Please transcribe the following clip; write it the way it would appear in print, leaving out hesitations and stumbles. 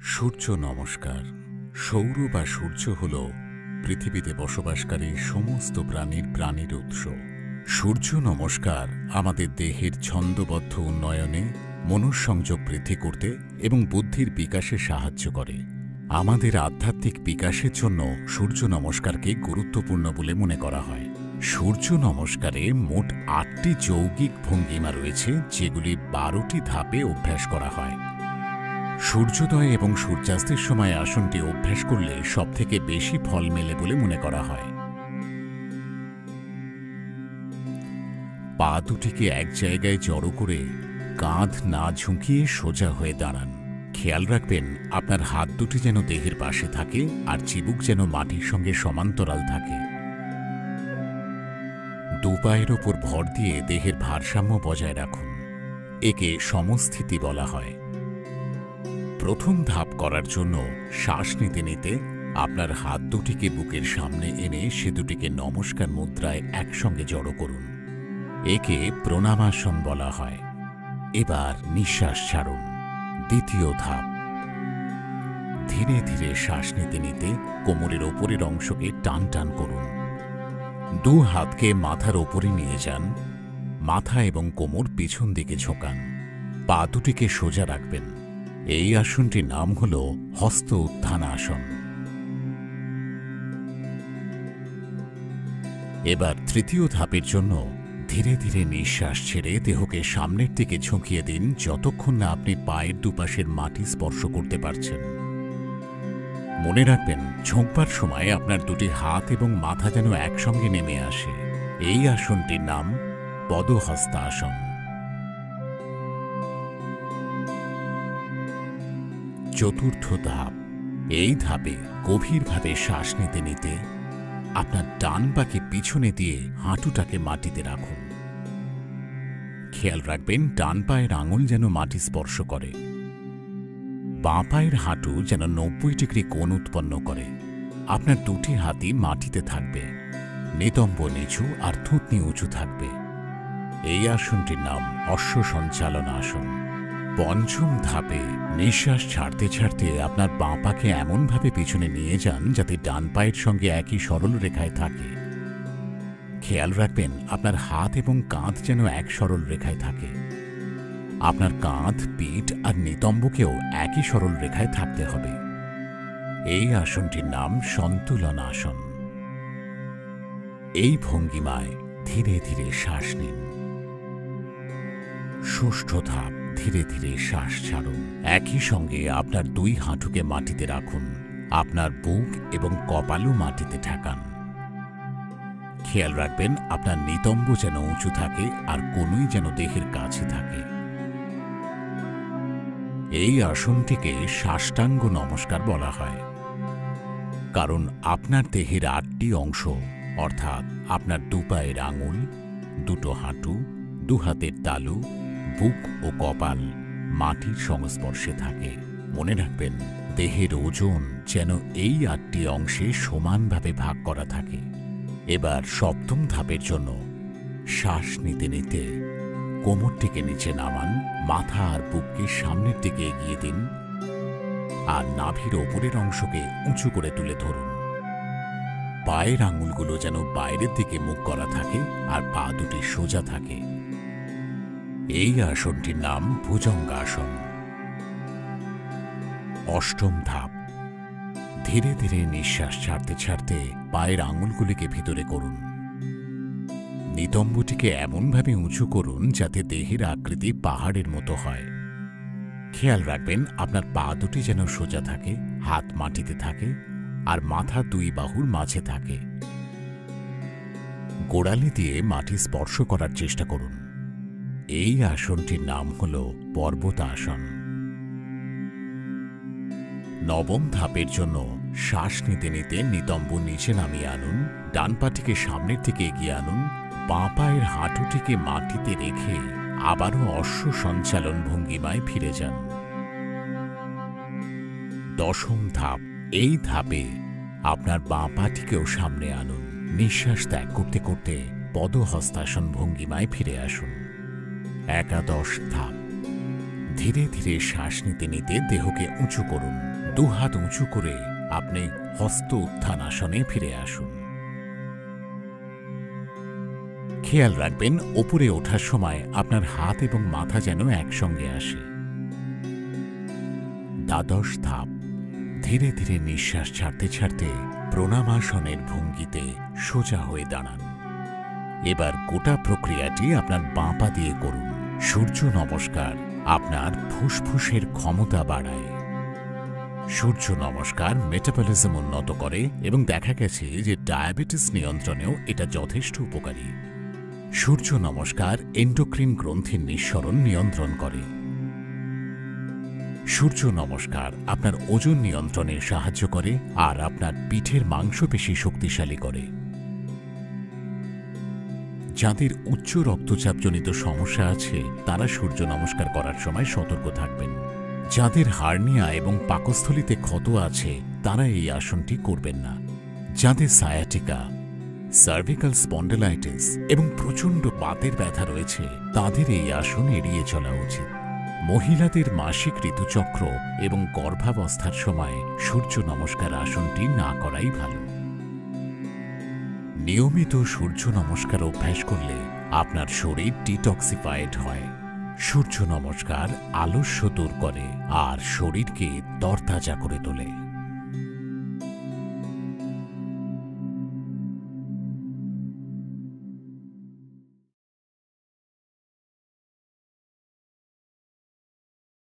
সূর্য নমস্কার। সৌর বা সূর্য হল পৃথিবীতে বসবাসকারী সমস্ত প্রাণীর উৎস। সূর্য নমস্কার আমাদের দেহের ছন্দবদ্ধ উন্নয়নে, মনঃসংযোগ বৃদ্ধি করতে এবং বুদ্ধির বিকাশে সাহায্য করে। আমাদের আধ্যাত্মিক বিকাশের জন্য সূর্য নমস্কারকে গুরুত্বপূর্ণ বলে মনে করা হয়। সূর্য নমস্কারে মোট ৮টি যৌগিক ভঙ্গিমা রয়েছে, যেগুলি ১২টি ধাপে অভ্যাস করা হয়। সূর্যোদয় এবং সূর্যাস্তের সময় আসনটি অভ্যাস করলে সবথেকে বেশি ফল মেলে বলে মনে করা হয়। পা দুটিকে এক জায়গায় জড়ো করে কাঁধ না ঝুঁকিয়ে সোজা হয়ে দাঁড়ান। খেয়াল রাখবেন আপনার হাত দুটি যেন দেহের পাশে থাকে আর চিবুক যেন মাটির সঙ্গে সমান্তরাল থাকে। দু পায়ের ওপর ভর দিয়ে দেহের ভারসাম্য বজায় রাখুন। একে সমস্থিতি বলা হয়। প্রথম ধাপ করার জন্য শ্বাস নিতে নিতে আপনার হাত দুটিকে বুকের সামনে এনে সে দুটিকে নমস্কার মুদ্রায় একসঙ্গে জড়ো করুন। একে প্রণামাসন বলা হয়। এবার নিঃশ্বাস ছাড়ুন। দ্বিতীয় ধাপ, ধীরে ধীরে শ্বাস নিতে নিতে কোমরের ওপরের অংশকে টান টান করুন। দু হাতকে মাথার ওপরে নিয়ে যান। মাথা এবং কোমর পিছন দিকে ঝোঁকান। পা দুটিকে সোজা রাখবেন। এই আসনটির নাম হল হস্ত উত্থান আসন। এবার তৃতীয় ধাপের জন্য ধীরে ধীরে নিঃশ্বাস ছেড়ে দেহকে সামনের দিকে ঝুঁকিয়ে দিন, যতক্ষণ না আপনি পায়ের দুপাশের মাটি স্পর্শ করতে পারছেন। মনে রাখবেন, ঝোঁকবার সময় আপনার দুটি হাত এবং মাথা যেন একসঙ্গে নেমে আসে। এই আসনটির নাম পদহস্তাসন। চতুর্থ ধাপ। এই ধাপে গভীরভাবে শ্বাস নিতে নিতে আপনার ডান পাকে পিছনে দিয়ে হাঁটুটাকে মাটিতে রাখুন। খেয়াল রাখবেন ডান পায়ের আঙুল যেন মাটি স্পর্শ করে। বাঁ পায়ের হাঁটু যেন ৯০ ডিগ্রি কোণ উৎপন্ন করে। আপনার দুটি হাতই মাটিতে থাকবে। নিতম্ব নিচু আর থুতনি উঁচু থাকবে। এই আসনটির নাম অশ্ব সঞ্চালন আসন। পঞ্চম ধাপে নিঃশ্বাস ছাড়তে ছাড়তে আপনার বাঁ পাকে এমনভাবে পিছনে নিয়ে যান যাতে ডান পায়ের সঙ্গে একই সরল রেখায় থাকে। খেয়াল রাখবেন আপনার হাত এবং কাঁধ যেন এক সরল রেখায় থাকে। আপনার কাঁধ, পিঠ আর নিতম্বকেও একই সরল রেখায় থাকতে হবে। এই আসনটির নাম সন্তুলন আসন। এই ভঙ্গিমায় ধীরে ধীরে শ্বাস নিন। ষষ্ঠ ধাপ, ধীরে ধীরে শ্বাস ছাড়ুন। একই সঙ্গে আপনার দুই হাঁটুকে মাটিতে রাখুন। আপনার বুক এবং কপালও মাটিতে ঠেকান। খেয়াল রাখবেন আপনার নিতম্ব যেন উঁচু থাকে আর কোনোই যেন দেহের কাছে থাকে। এই আসনটিকে সাষ্টাঙ্গ নমস্কার বলা হয়, কারণ আপনার দেহের ৮টি অংশ অর্থাৎ আপনার দু পায়ের আঙুল, দুটো হাঁটু, দু হাতের তালু, বুক ও কপাল মাটির সংস্পর্শে থাকে। মনে রাখবেন দেহের ওজন যেন এই ৮টি অংশে সমানভাবে ভাগ করা থাকে। এবার সপ্তম ধাপের জন্য শ্বাস নিতে নিতে কোমরটিকে নিচে নামান। মাথা আর বুককে সামনের দিকে এগিয়ে দিন আর নাভির ওপরের অংশকে উঁচু করে তুলে ধরুন। পায়ের আঙুলগুলো যেন বাইরের দিকে মুখ করা থাকে আর পা দুটি সোজা থাকে। এই আসনটির নাম ভুজঙ্গাসন। অষ্টম ধাপ, ধীরে ধীরে নিঃশ্বাস ছাড়তে ছাড়তে পায়ের আঙুলগুলিকে ভিতরে করুন। নিতম্বটিকে এমনভাবে উঁচু করুন যাতে দেহের আকৃতি পাহাড়ের মতো হয়। খেয়াল রাখবেন আপনার পা দুটি যেন সোজা থাকে, হাত মাটিতে থাকে আর মাথা দুই বাহুর মাঝে থাকে। গোড়ালি দিয়ে মাটি স্পর্শ করার চেষ্টা করুন। এই আসনটির নাম হল পর্বতাসন। নবম ধাপের জন্য শ্বাস নিতে নিতে নিতম্ব নিচে নামিয়ে আনুন। ডান পাটিকে সামনের দিকে এগিয়ে আনুন। বাঁ পায়ের হাঁটুটিকে মাটিতে রেখে আবারও অশ্ব সঞ্চালন ভঙ্গিমায় ফিরে যান। দশম ধাপ। এই ধাপে আপনার বাঁ পাটিকেও সামনে আনুন। নিঃশ্বাস ত্যাগ করতে করতে পদহস্তাসন ভঙ্গিমায় ফিরে আসুন। একাদশ ধাপ, ধীরে ধীরে শ্বাস নিতে নিতে দেহকে উঁচু করুন। দুহাত উঁচু করে আপনি হস্ত উত্থান আসনে ফিরে আসুন। খেয়াল রাখবেন ওপরে ওঠার সময় আপনার হাত এবং মাথা যেন একসঙ্গে আসে। দ্বাদশ ধাপ, ধীরে ধীরে নিঃশ্বাস ছাড়তে ছাড়তে প্রণামাসনের ভঙ্গিতে সোজা হয়ে দাঁড়ান। এবার গোটা প্রক্রিয়াটি আপনার বাঁ পা দিয়ে করুন। সূর্য নমস্কার আপনার ফুসফুসের ক্ষমতা বাড়ায়। সূর্য নমস্কার মেটাবলিজম উন্নত করে এবং দেখা গেছে যে ডায়াবেটিস নিয়ন্ত্রণেও এটা যথেষ্ট উপকারী। সূর্য নমস্কার এন্ডোক্রিন গ্রন্থির নিঃসরণ নিয়ন্ত্রণ করে। সূর্য নমস্কার আপনার ওজন নিয়ন্ত্রণে সাহায্য করে আর আপনার পিঠের মাংসপেশি শক্তিশালী করে। যাদের উচ্চ রক্তচাপজনিত সমস্যা আছে তারা সূর্য নমস্কার করার সময় সতর্ক থাকবেন। যাদের হার্নিয়া এবং পাকস্থলীতে ক্ষত আছে তারা এই আসনটি করবেন না। যাদের সায়াটিকা, সার্ভিক্যাল স্পন্ডিলাইটিস এবং প্রচণ্ড বাতের ব্যথা রয়েছে তাদের এই আসন এড়িয়ে চলা উচিত। মহিলাদের মাসিক ঋতুচক্র এবং গর্ভাবস্থার সময় সূর্য নমস্কার আসনটি না করাই ভালো। নিয়মিত সূর্য নমস্কার অভ্যাস করলে আপনার শরীর ডিটক্সিফাইড হয়। সূর্য নমস্কার আলস্য দূর করে আর শরীরকে তরতাজা করে তোলে।